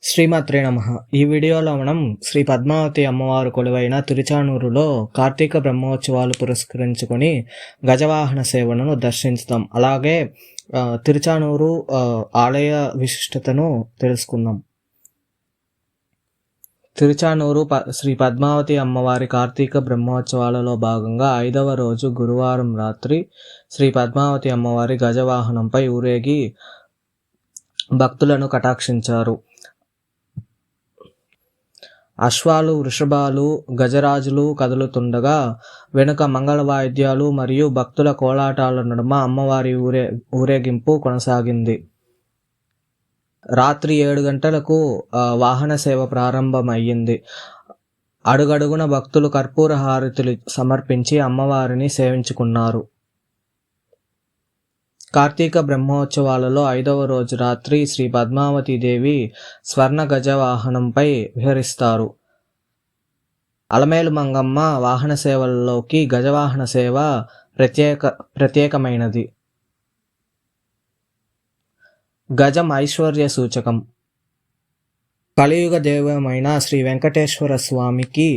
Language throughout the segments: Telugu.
శ్రీమాత్రే నమః. ఈ వీడియోలో మనం శ్రీ పద్మావతి అమ్మవారు కొలువైన తిరుచానూరులో కార్తీక బ్రహ్మోత్సవాలు పురస్కరించుకొని గజవాహన సేవను దర్శించుతాం. అలాగే తిరుచానూరు ఆలయ విశిష్టతను తెలుసుకుందాం. తిరుచానూరు శ్రీ పద్మావతి అమ్మవారి కార్తీక బ్రహ్మోత్సవాలలో భాగంగా 5వ రోజు గురువారం రాత్రి శ్రీ పద్మావతి అమ్మవారి గజవాహనంపై ఊరేగి భక్తులను కటాక్షించారు. అశ్వాలు, వృషభాలు, గజరాజులు కదులుతుండగా వెనుక మంగళ వాయిద్యాలు మరియు భక్తుల కోలాటాల నడుమ అమ్మవారి ఊరేగింపు కొనసాగింది. రాత్రి 7 గంటలకు వాహన సేవ ప్రారంభమయ్యింది. అడుగడుగున భక్తులు కర్పూర హారతులు సమర్పించి అమ్మవారిని సేవించుకున్నారు. కార్తీక బ్రహ్మోత్సవాలలో 5వ రోజు రాత్రి శ్రీ పద్మావతి దేవి స్వర్ణ గజవాహనంపై విహరిస్తారు. అలమేలు మంగమ్మ వాహన సేవల్లోకి గజవాహన సేవ ప్రత్యేకమైనది. గజం ఐశ్వర్య సూచకం. కలియుగ దైవమైన శ్రీ వెంకటేశ్వర స్వామికి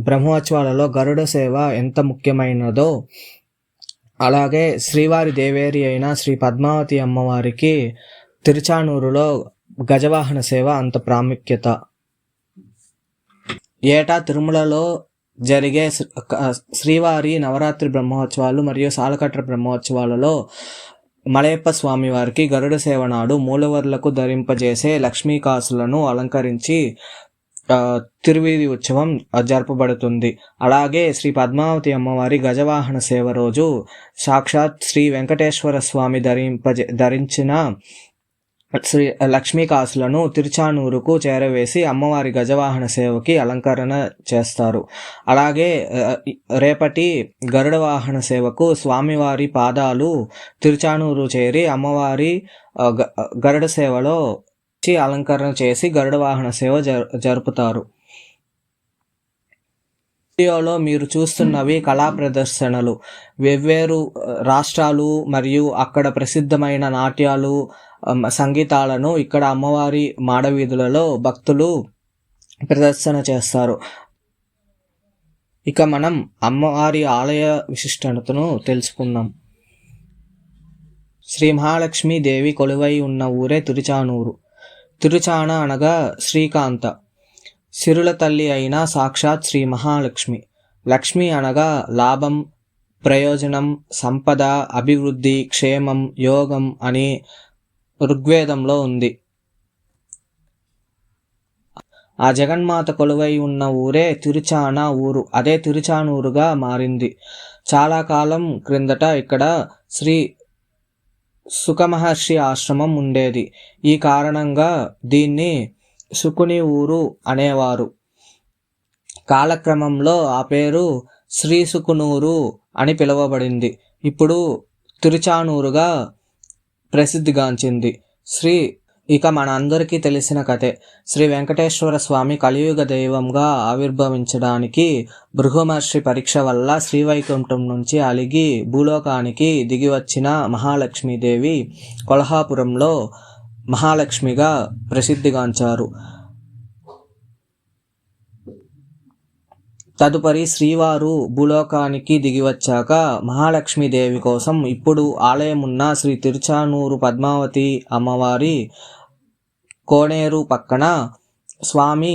బ్రహ్మోత్సవాలలో గరుడ సేవ ఎంత ముఖ్యమైనదో అలాగే శ్రీవారి దేవేరి అయిన శ్రీ పద్మావతి అమ్మవారికి తిరుచానూరులో గజవాహన సేవ అంత ప్రాముఖ్యత. ఏటా తిరుమలలో జరిగే శ్రీవారి నవరాత్రి బ్రహ్మోత్సవాలు మరియు సాలకట్ల బ్రహ్మోత్సవాలలో మలయప్ప స్వామి వారికి గరుడ సేవ నాడు మూలవర్లకు ధరింపజేసే లక్ష్మీకాసులను అలంకరించి తిరువీధి ఉత్సవం జరపబడుతుంది. అలాగే శ్రీ పద్మావతి అమ్మవారి గజవాహన సేవ రోజు సాక్షాత్ శ్రీ వెంకటేశ్వర స్వామి ధరించిన శ్రీ లక్ష్మీకాసులను తిరుచానూరుకు చేరవేసి అమ్మవారి గజవాహన సేవకి అలంకరణ చేస్తారు. అలాగే రేపటి గరుడ వాహన సేవకు స్వామివారి పాదాలు తిరుచానూరు చేరి అమ్మవారి గరుడ సేవలో అలంకరణ చేసి గరుడ వాహన సేవ జరుపుతారు. వీడియోలో మీరు చూస్తున్నవి కళా ప్రదర్శనలు. వేర్వేరు రాష్ట్రాలు మరియు అక్కడ ప్రసిద్ధమైన నాట్యాలు, సంగీతాలను ఇక్కడ అమ్మవారి మాడవీధులలో భక్తులు ప్రదర్శన చేస్తారు. ఇక మనం అమ్మవారి ఆలయ విశిష్టతను తెలుసుకుందాం. శ్రీ మహాలక్ష్మీ దేవి కొలువై ఉన్న ఊరే తిరుచానూరు. తిరుచాన అనగా శ్రీకాంత, సిరుల తల్లి అయిన సాక్షాత్ శ్రీ మహాలక్ష్మి. లక్ష్మి అనగా లాభం, ప్రయోజనం, సంపద, అభివృద్ధి, క్షేమం, యోగం అని ఋగ్వేదంలో ఉంది. ఆ జగన్మాత కొలువై ఉన్న ఊరే తిరుచాన ఊరు. అదే తిరుచానూరుగా మారింది. చాలా కాలం క్రిందట ఇక్కడ శ్రీ సుఖమహర్షి ఆశ్రమం ఉండేది. ఈ కారణంగా దీన్ని సుకుని ఊరు అనేవారు. కాలక్రమంలో ఆ పేరు శ్రీ సుకునూరు అని పిలువబడింది. ఇప్పుడు తిరుచానూరుగా ప్రసిద్ధిగాంచింది. ఇక మన అందరికీ తెలిసిన కథే. శ్రీ వెంకటేశ్వర స్వామి కలియుగ దైవంగా ఆవిర్భవించడానికి భృగుమహర్షి పరీక్ష వల్ల శ్రీవైకుంఠం నుంచి అలిగి భూలోకానికి దిగివచ్చిన మహాలక్ష్మీదేవి కొల్హాపురంలో మహాలక్ష్మిగా ప్రసిద్ధిగాంచారు. తదుపరి శ్రీవారు భూలోకానికి దిగివచ్చాక మహాలక్ష్మీదేవి కోసం ఇప్పుడు ఆలయమున్న శ్రీ తిరుచానూరు పద్మావతి అమ్మవారి కోనేరు పక్కన స్వామి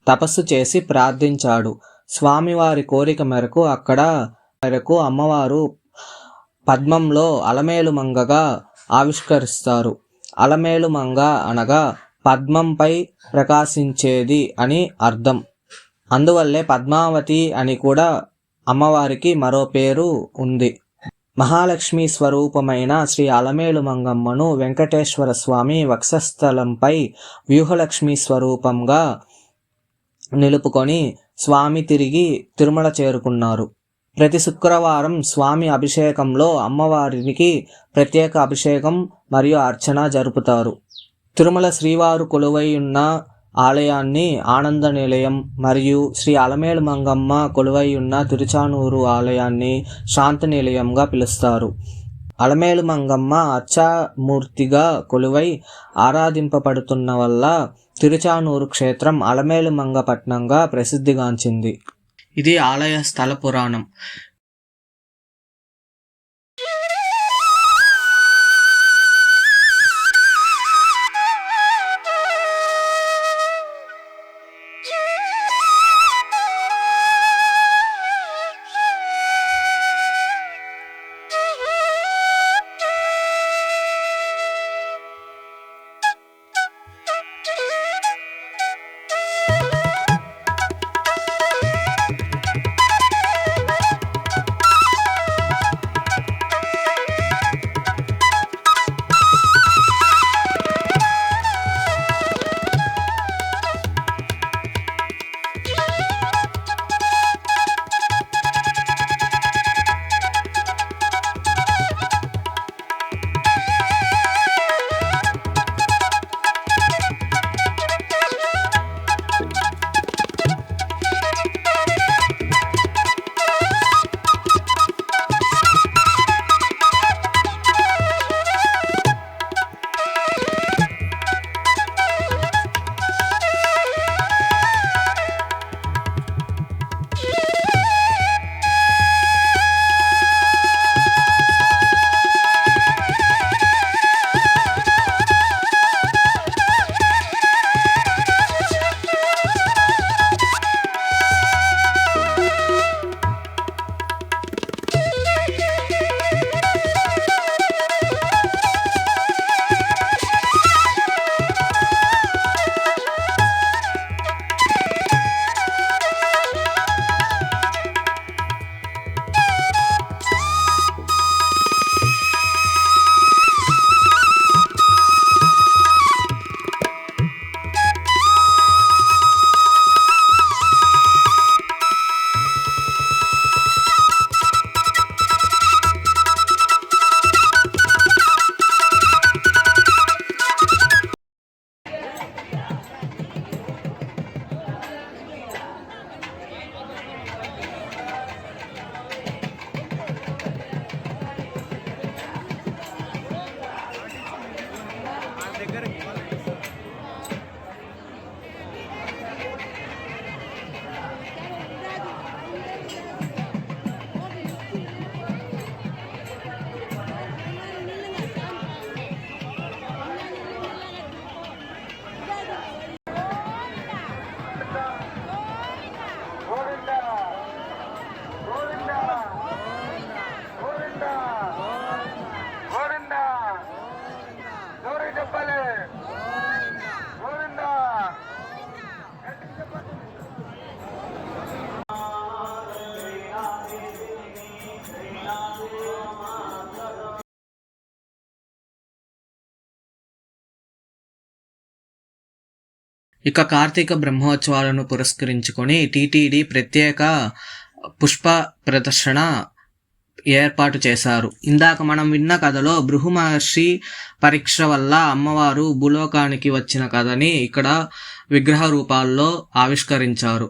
తపస్సు చేసి ప్రార్థించాడు. స్వామివారి కోరిక మేరకు అమ్మవారు పద్మంలో అలమేలు మంగగా ఆవిష్కరిస్తారు. అలమేలు మంగ అనగా పద్మంపై ప్రకాశించేది అని అర్థం. అందువల్లే పద్మావతి అని కూడా అమ్మవారికి మరో పేరు ఉంది. మహాలక్ష్మి స్వరూపమైన శ్రీ అలమేలు మంగమ్మను వెంకటేశ్వర స్వామి వక్షస్థలంపై వ్యూహలక్ష్మి స్వరూపంగా నిలుపుకొని స్వామి తిరిగి తిరుమల చేరుకున్నారు. ప్రతి శుక్రవారం స్వామి అభిషేకంలో అమ్మవారికి ప్రత్యేక అభిషేకం మరియు అర్చన జరుపుతారు. తిరుమల శ్రీవారు కొలువై ఉన్న ఆలయాన్ని ఆనంద నిలయం మరియు శ్రీ అలమేలు మంగమ్మ కొలువై ఉన్న తిరుచానూరు ఆలయాన్ని శాంతి నిలయంగా పిలుస్తారు. అలమేలు మంగమ్మ అర్చామూర్తిగా కొలువై ఆరాధింపబడుతున్న వల్ల తిరుచానూరు క్షేత్రం అలమేలు మంగపట్నంగా ప్రసిద్ధిగాంచింది. ఇది ఆలయ స్థల పురాణం. ఇక కార్తీక బ్రహ్మోత్సవాలను పురస్కరించుకొని టీటీడీ ప్రత్యేక పుష్ప ప్రదర్శన ఏర్పాటు చేశారు. ఇందాక మనం విన్న కథలో భృగు మహర్షి పరీక్ష వల్ల అమ్మవారు భూలోకానికి వచ్చిన కథని ఇక్కడ విగ్రహ రూపాల్లో ఆవిష్కరించారు.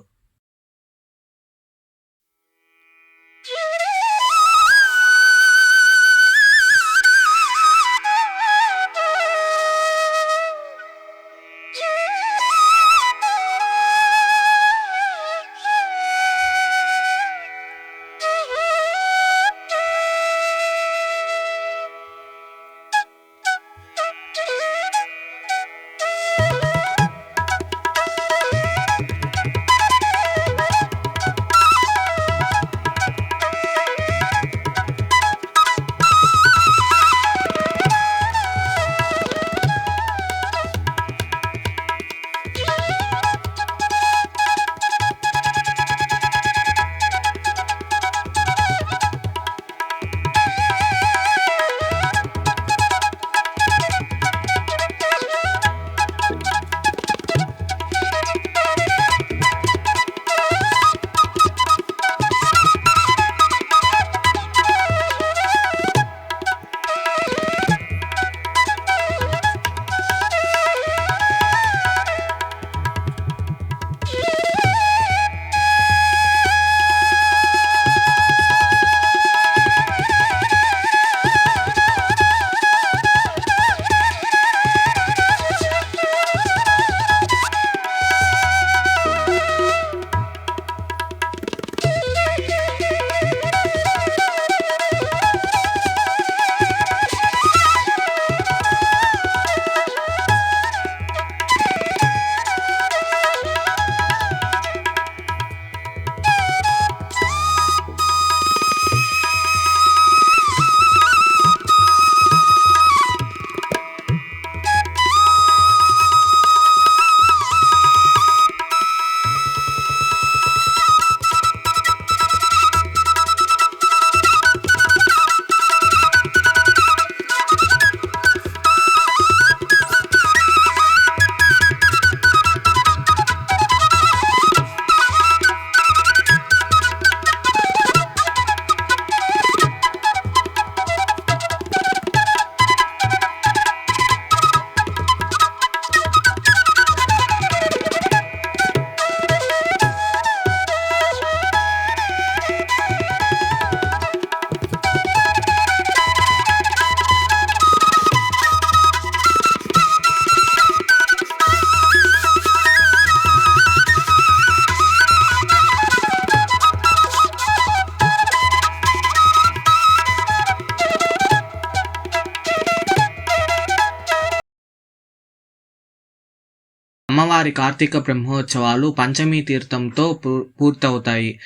అమ్మవారి కార్తీక బ్రహ్మోత్సవాలు పంచమీ తీర్థంతో పూర్తవుతాయి.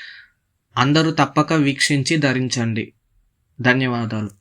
అందరూ తప్పక వీక్షించి ధరించండి. ధన్యవాదాలు.